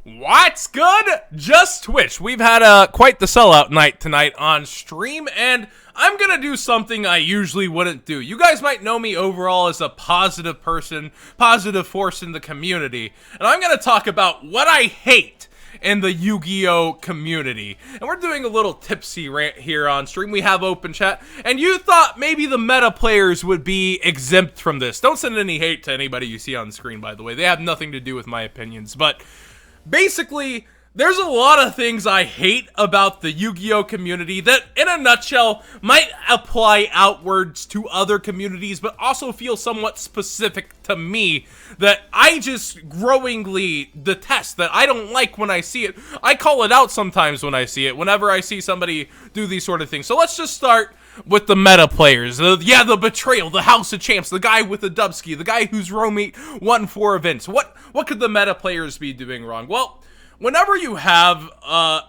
What's good? Just Twitch. We've had quite the sellout night tonight on stream, and I'm gonna do something I usually wouldn't do. You guys might know me overall as a positive person, positive force in the community, and I'm gonna talk about what I hate in the Yu-Gi-Oh community. And we're doing a little tipsy rant here on stream. We have open chat, and you thought maybe the meta players would be exempt from this. Don't send any hate to anybody you see on screen, by the way. They have nothing to do with my opinions, but basically, there's a lot of things I hate about the Yu-Gi-Oh community that, in a nutshell, might apply outwards to other communities, but also feel somewhat specific to me that I just growingly detest, that I don't like when I see it. I call it out sometimes when I see it, whenever I see somebody do these sort of things. So let's just start with the meta players. The betrayal, the House of Champs, the guy with the dubski, the guy whose roommate won 4 events. What could the meta players be doing wrong? Well, whenever you have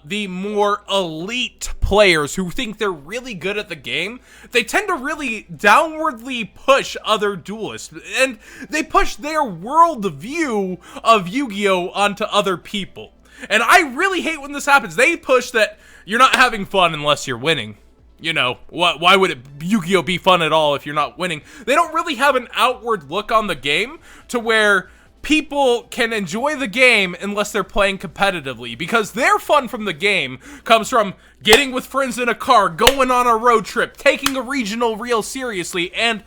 the more elite players who think they're really good at the game, they tend to really downwardly push other duelists, and they push their worldview of Yu-Gi-Oh onto other people. And I really hate when this happens. They push that you're not having fun unless you're winning. You know, why would Yu-Gi-Oh be fun at all if you're not winning? They don't really have an outward look on the game to where people can enjoy the game unless they're playing competitively, because their fun from the game comes from getting with friends in a car, going on a road trip, taking a regional real seriously, and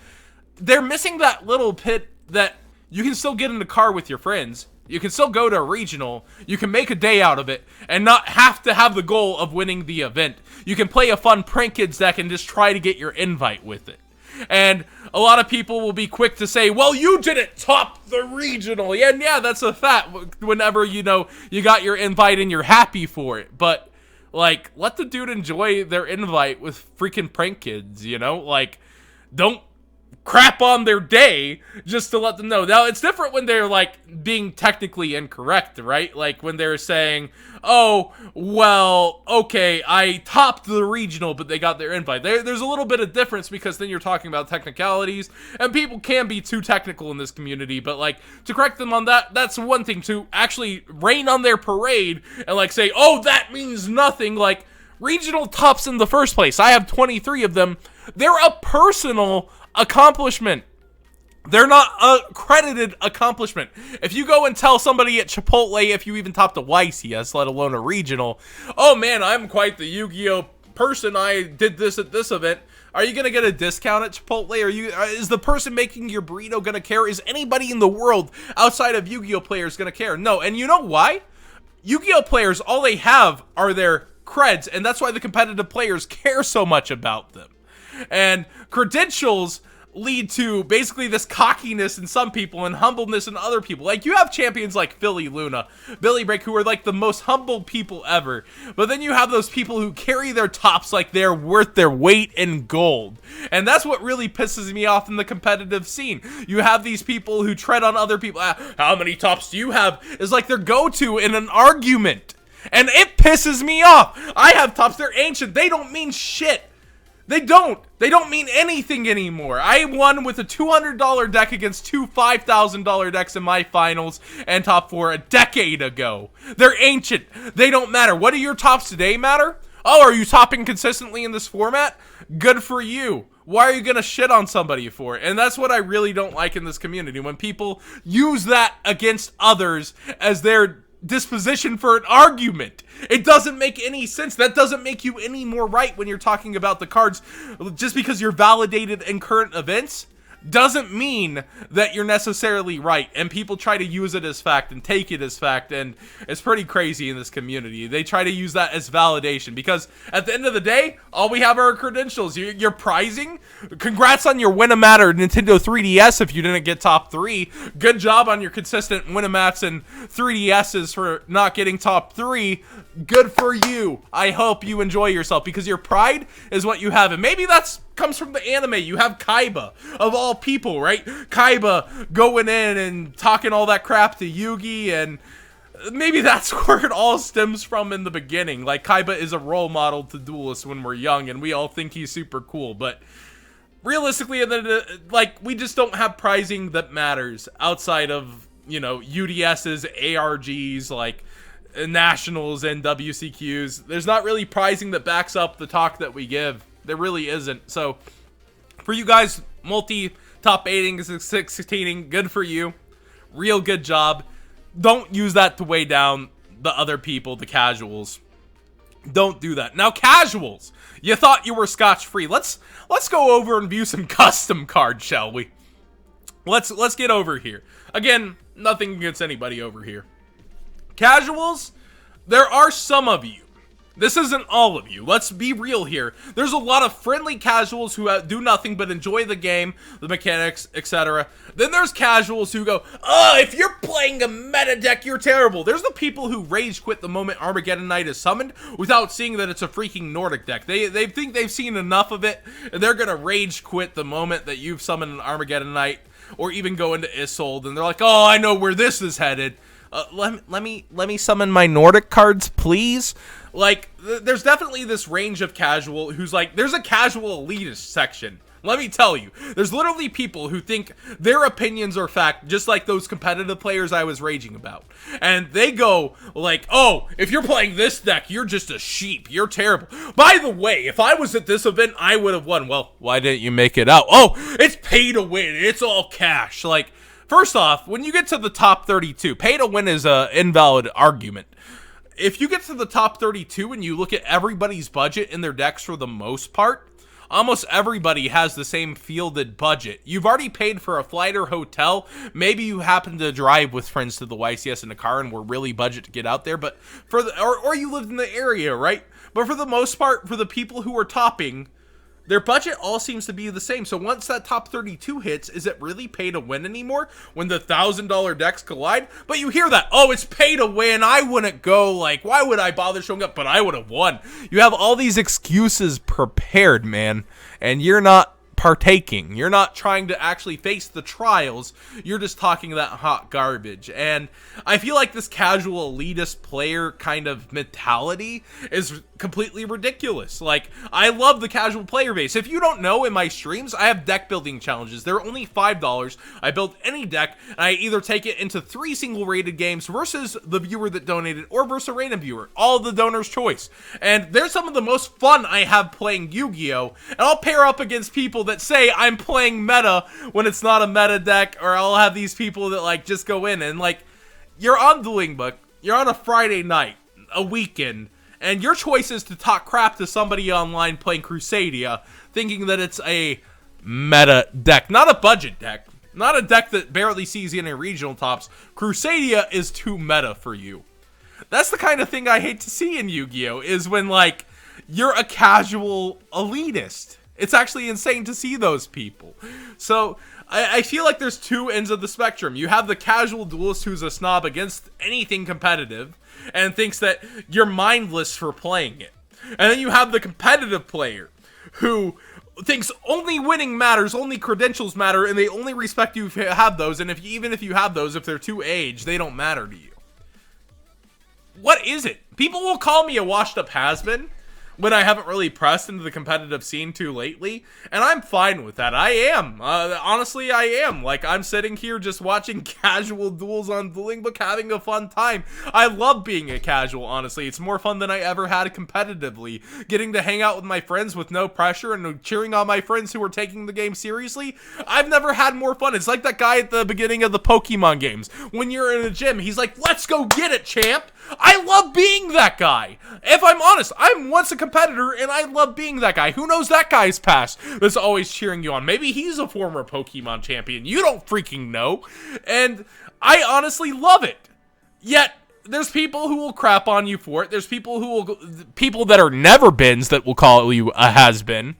they're missing that little bit that you can still get in the car with your friends. You can still go to a regional, you can make a day out of it, and not have to have the goal of winning the event. You can play a fun prank kids deck and just try to get your invite with it. And a lot of people will be quick to say, well, you didn't top the regional. And yeah, that's a fact whenever, you got your invite and you're happy for it. But, like, let the dude enjoy their invite with freaking prank kids, Like, don't crap on their day just to let them know. Now, it's different when they're, like, being technically incorrect, right? Like, when they're saying, oh, well, okay, I topped the regional, but they got their invite. There's a little bit of difference, because then you're talking about technicalities, and people can be too technical in this community, but, like, to correct them on that, that's one thing. To actually rain on their parade and, like, say, oh, that means nothing, like, regional tops in the first place, I have 23 of them, they're a personal accomplishment. They're not a credited accomplishment. If you go and tell somebody at Chipotle, if you even topped a YCS, let alone a regional, oh man, I'm quite the Yu-Gi-Oh person, I did this at this event, are you gonna get a discount at Chipotle? Is the person making your burrito gonna care? Is anybody in the world outside of Yu-Gi-Oh players gonna care? No. And you know why? Yu-Gi-Oh players, all they have are their creds, and that's why the competitive players care so much about them. And credentials lead to basically this cockiness in some people and humbleness in other people. Like, you have champions like Philly Luna, Billy Break, who are like the most humble people ever. But then you have those people who carry their tops like they're worth their weight in gold. And that's what really pisses me off in the competitive scene. You have these people who tread on other people. How many tops do you have? Is like their go-to in an argument. And it pisses me off. I have tops. They're ancient. They don't mean shit. They don't mean anything anymore. I won with a $200 deck against 2 $5,000 decks in my finals and top 4 a decade ago. They're ancient. They don't matter. What do your tops today matter? Oh, are you topping consistently in this format? Good for you. Why are you gonna shit on somebody for it? And that's what I really don't like in this community, when people use that against others as their disposition for an argument. It doesn't make any sense. That doesn't make you any more right when you're talking about the cards. Just because you're validated in current events doesn't mean that you're necessarily right, and people try to use it as fact and take it as fact, and it's pretty crazy in this community. They try to use that as validation, because at the end of the day, all we have are credentials. You're prizing. Congrats on your Win-A-Mat or Nintendo 3DS if you didn't get top 3. Good job on your consistent Win-A-Mats and 3DSs for not getting top 3. Good for you. I hope you enjoy yourself, because your pride is what you have, and maybe that's comes from the anime. You have Kaiba, of all people, right? Kaiba going in and talking all that crap to Yugi, and maybe that's where it all stems from in the beginning. Like, Kaiba is a role model to duelists when we're young, and we all think he's super cool, but realistically, like, we just don't have prizing that matters outside of, UDSs, ARGs, like, nationals and WCQs. There's not really pricing that backs up the talk that we give. There really isn't. So for you guys, multi-top 8ing, 16ing, good for you. Real good job. Don't use that to weigh down the other people, the casuals. Don't do that. Now, casuals, you thought you were scotch-free. Let's go over and view some custom cards, shall we? Let's get over here. Again, nothing against anybody over here. Casuals, there are some of you. This isn't all of you. Let's be real here. There's a lot of friendly casuals who do nothing but enjoy the game, the mechanics, etc. Then there's casuals who go, oh, if you're playing a meta deck, you're terrible. There's the people who rage quit the moment Armageddon Knight is summoned without seeing that it's a freaking Nordic deck. They think they've seen enough of it, and they're going to rage quit the moment that you've summoned an Armageddon Knight, or even go into Isolde, and they're like, oh, I know where this is headed. Let me summon my Nordic cards, please. Like, there's definitely this range of casual who's like, there's a casual elitist section. Let me tell you, there's literally people who think their opinions are fact, just like those competitive players I was raging about. And they go like, oh, if you're playing this deck, you're just a sheep. You're terrible. By the way, if I was at this event, I would have won. Well, why didn't you make it out? Oh, it's pay to win. It's all cash. Like, first off, when you get to the top 32, pay to win is an invalid argument. If you get to the top 32 and you look at everybody's budget in their decks for the most part, almost everybody has the same fielded budget. You've already paid for a flight or hotel. Maybe you happen to drive with friends to the YCS in a car and were really budget to get out there, but for the, or you lived in the area, right? But for the most part, for the people who are topping, their budget all seems to be the same. So once that top 32 hits, is it really pay to win anymore when the $1,000 decks collide? But you hear that, oh, it's pay to win. I wouldn't go, like, why would I bother showing up? But I would have won. You have all these excuses prepared, man, and you're not partaking. You're not trying to actually face the trials. You're just talking that hot garbage. And I feel like this casual elitist player kind of mentality is completely ridiculous. Like, I love the casual player base. If you don't know, in my streams, I have deck building challenges. They're only $5. I build any deck, and I either take it into 3 single rated games versus the viewer that donated, or versus a random viewer. All the donor's choice. And they're some of the most fun I have playing Yu-Gi-Oh! And I'll pair up against people that say I'm playing meta when it's not a meta deck, or I'll have these people that like just go in and like, you're on Dueling Book, you're on a Friday night, a weekend, and your choice is to talk crap to somebody online playing Crusadia, thinking that it's a meta deck, not a budget deck, not a deck that barely sees any regional tops. Crusadia is too meta for you. That's the kind of thing I hate to see in Yu-Gi-Oh! Is when like, you're a casual elitist. It's actually insane to see those people. So I feel like there's 2 ends of the spectrum. You have the casual duelist who's a snob against anything competitive and thinks that you're mindless for playing it. And then you have the competitive player who thinks only winning matters, only credentials matter, and they only respect you if you have those. And even if you have those, if they're too aged, they don't matter to you. What is it? People will call me a washed up has-been when I haven't really pressed into the competitive scene too lately, and I'm fine with that. I am. Honestly, I am. Like, I'm sitting here just watching casual duels on Dueling Book, having a fun time. I love being a casual, honestly. It's more fun than I ever had competitively. Getting to hang out with my friends with no pressure and cheering on my friends who are taking the game seriously. I've never had more fun. It's like that guy at the beginning of the Pokemon games. When you're in a gym, he's like, let's go get it, champ. I love being that guy. If I'm honest, I'm once a competitor and I love being that guy. Who knows that guy's past that's always cheering you on? Maybe he's a former Pokemon champion. You don't freaking know. And I honestly love it. Yet there's people who will crap on you for it. There's people people that are never beens that will call you a has-been.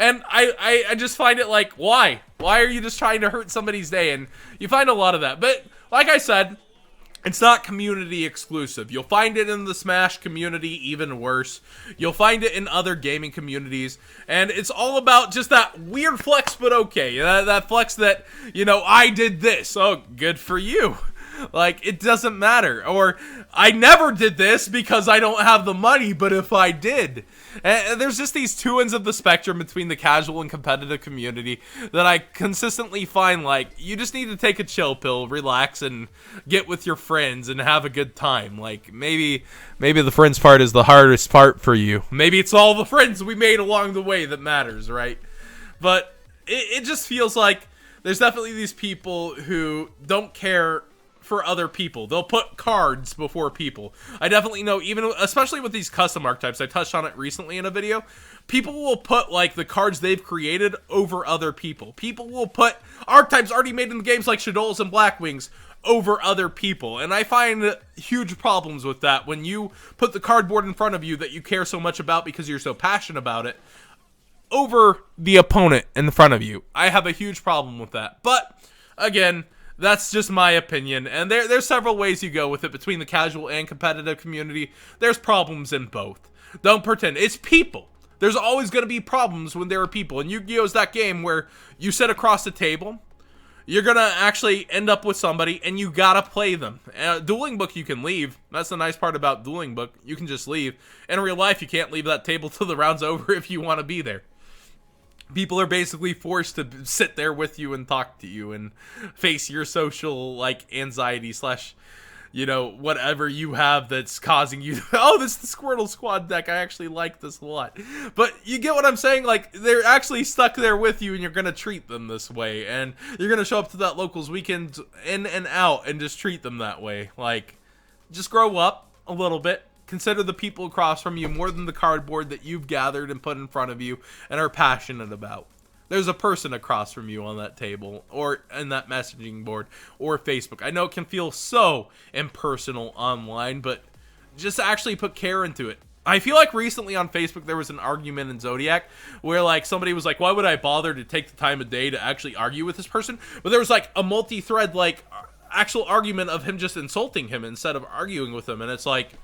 And I just find it like, why? Why are you just trying to hurt somebody's day? And you find a lot of that. But like I said, it's not community exclusive. You'll find it in the Smash community, even worse. You'll find it in other gaming communities. And it's all about just that weird flex, but okay. That flex that, you know, I did this. Oh, good for you. Like, it doesn't matter. Or, I never did this because I don't have the money, but if I did. And there's just these two ends of the spectrum between the casual and competitive community that I consistently find, like, you just need to take a chill pill, relax, and get with your friends and have a good time. Like, maybe the friends part is the hardest part for you. Maybe it's all the friends we made along the way that matters, right? But it just feels like there's definitely these people who don't care for other people. They'll put cards before people. I definitely know, even especially with these custom archetypes, I touched on it recently in a video, people will put like the cards they've created over other people. People will put archetypes already made in the games like Shadows and Blackwings over other people, and I find huge problems with that when you put the cardboard in front of you that you care so much about because you're so passionate about it over the opponent in front of you. I have a huge problem with that. But again, that's just my opinion, and there's several ways you go with it between the casual and competitive community. There's problems in both. Don't pretend. It's people. There's always going to be problems when there are people, and Yu-Gi-Oh! Is that game where you sit across the table, you're going to actually end up with somebody, and you got to play them. Dueling Book, you can leave. That's the nice part about Dueling Book. You can just leave. In real life, you can't leave that table till the round's over if you want to be there. People are basically forced to sit there with you and talk to you and face your social, like, anxiety slash, you know, whatever you have that's causing you. Oh, this is the Squirtle Squad deck. I actually like this a lot. But you get what I'm saying? Like, they're actually stuck there with you, and you're going to treat them this way. And you're going to show up to that locals weekend in and out and just treat them that way. Like, just grow up a little bit. Consider the people across from you more than the cardboard that you've gathered and put in front of you and are passionate about. There's a person across from you on that table or in that messaging board or Facebook. I know it can feel so impersonal online, but just actually put care into it. I feel like recently on Facebook there was an argument in Zodiac where like somebody was like, why would I bother to take the time of day to actually argue with this person? But there was like a multi-thread like actual argument of him just insulting him instead of arguing with him, and it's like,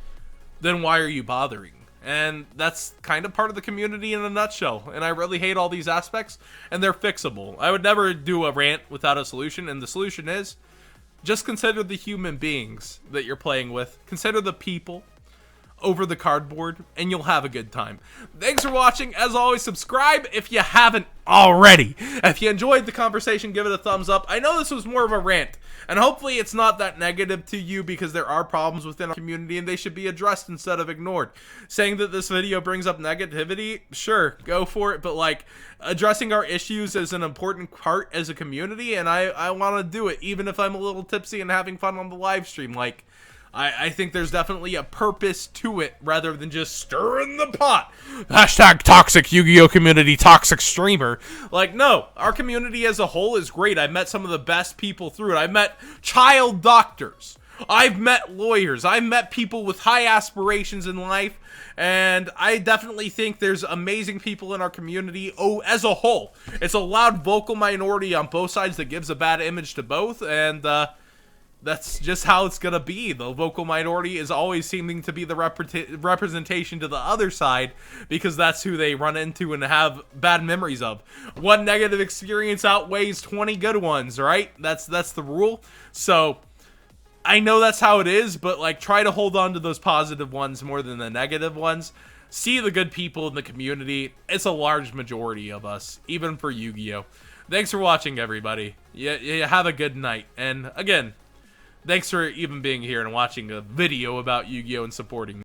then why are you bothering? And that's kind of part of the community in a nutshell. And I really hate all these aspects, and they're fixable. I would never do a rant without a solution, and the solution is just consider the human beings that you're playing with. Consider the people over the cardboard, and you'll have a good time. Thanks for watching. As always, subscribe if you haven't already. If you enjoyed the conversation, give it a thumbs up. I know this was more of a rant, and hopefully it's not that negative to you because there are problems within our community and they should be addressed instead of ignored. Saying that this video brings up negativity, sure, go for it, but like addressing our issues is an important part as a community, and I want to do it even if I'm a little tipsy and having fun on the live stream. Like, I think there's definitely a purpose to it rather than just stirring the pot. Hashtag toxic Yu-Gi-Oh! Community, toxic streamer. Like, no, our community as a whole is great. I've met some of the best people through it. I've met child doctors. I've met lawyers. I've met people with high aspirations in life. And I definitely think there's amazing people in our community as a whole. It's a loud vocal minority on both sides that gives a bad image to both. And, that's just how it's gonna be. The vocal minority is always seeming to be the representation to the other side because that's who they run into and have bad memories of. One negative experience outweighs 20 good ones, right? That's the rule. So I know that's how it is, but like try to hold on to those positive ones more than the negative ones. See the good people in the community. It's a large majority of us, even for Yu-Gi-Oh! Thanks for watching, everybody. You have a good night. And again, thanks for even being here and watching a video about Yu-Gi-Oh! And supporting me.